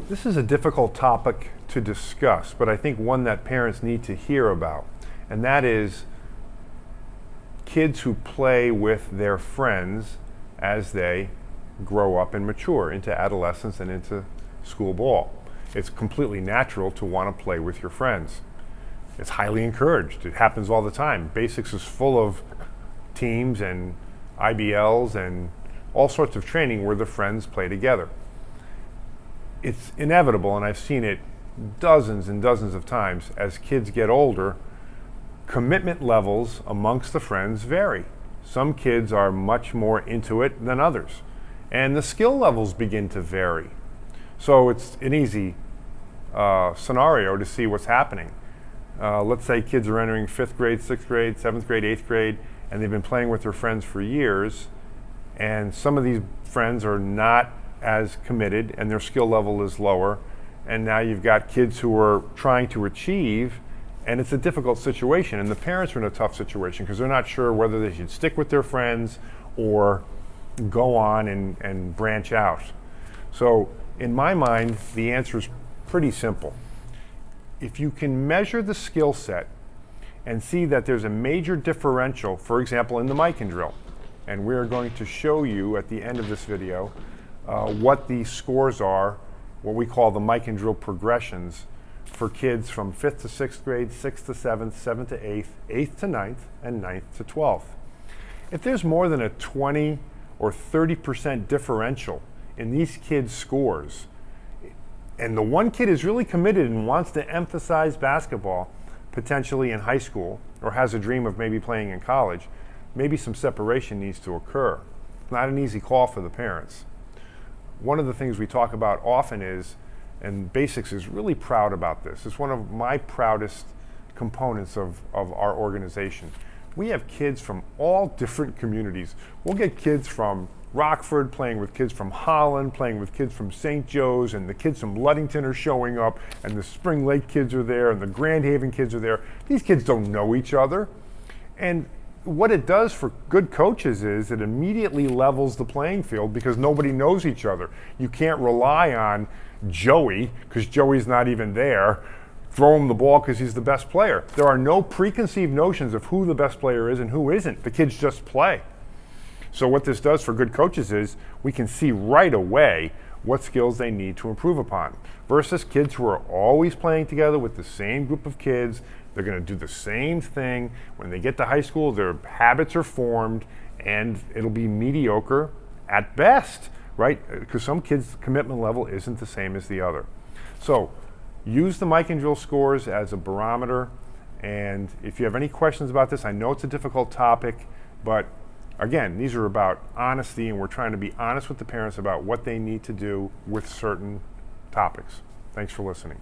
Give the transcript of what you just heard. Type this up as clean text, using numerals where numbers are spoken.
This is a difficult topic to discuss, but I think one that parents need to hear about, and that is kids who play with their friends as they grow up and mature into adolescence and into school ball. It's completely natural to want to play with your friends. It's highly encouraged. It happens all the time. Basics is full of teams and IBLs and all sorts of training where the friends play together. It's inevitable, and I've seen it dozens and dozens of times. As kids get older, commitment levels amongst the friends vary. Some kids are much more into it than others, and the skill levels begin to vary. So it's an easy scenario to see what's happening. Let's say kids are entering 5th grade, 6th grade, 7th grade, 8th grade, and they've been playing with their friends for years, and some of these friends are not as committed and their skill level is lower, and now you've got kids who are trying to achieve, and it's a difficult situation, and the parents are in a tough situation because they're not sure whether they should stick with their friends or go on and branch out. So in my mind, the answer is pretty simple. If you can measure the skill set and see that there's a major differential, for example, in the Mikan drill, and we're going to show you at the end of this video what the scores are, what we call the Mikan drill progressions for kids from 5th to 6th grade, 6th to 7th, 7th to 8th, 8th to 9th, and 9th to 12th. If there's more than a 20 or 30% differential in these kids' scores, and the one kid is really committed and wants to emphasize basketball, potentially in high school, or has a dream of maybe playing in college, maybe some separation needs to occur. It's not an easy call for the parents. One of the things we talk about often is, and Basics is really proud about this, it's one of my proudest components of our organization. We have kids from all different communities. We'll get kids from Rockford playing with kids from Holland, playing with kids from St. Joe's, and the kids from Ludington are showing up, and the Spring Lake kids are there, and the Grand Haven kids are there. These kids don't know each other. And what it does for good coaches is it immediately levels the playing field because nobody knows each other. You can't rely on Joey because Joey's not even there. Throw him the ball because he's the best player. There are no preconceived notions of who the best player is and who isn't. The kids just play. So what this does for good coaches is we can see right away what skills they need to improve upon versus kids who are always playing together with the same group of kids. They're going to do the same thing. When they get to high school, their habits are formed, and it'll be mediocre at best, right? Because some kids' commitment level isn't the same as the other. So use the Mikan drill scores as a barometer, and if you have any questions about this, I know it's a difficult topic, but again, these are about honesty, and we're trying to be honest with the parents about what they need to do with certain topics. Thanks for listening.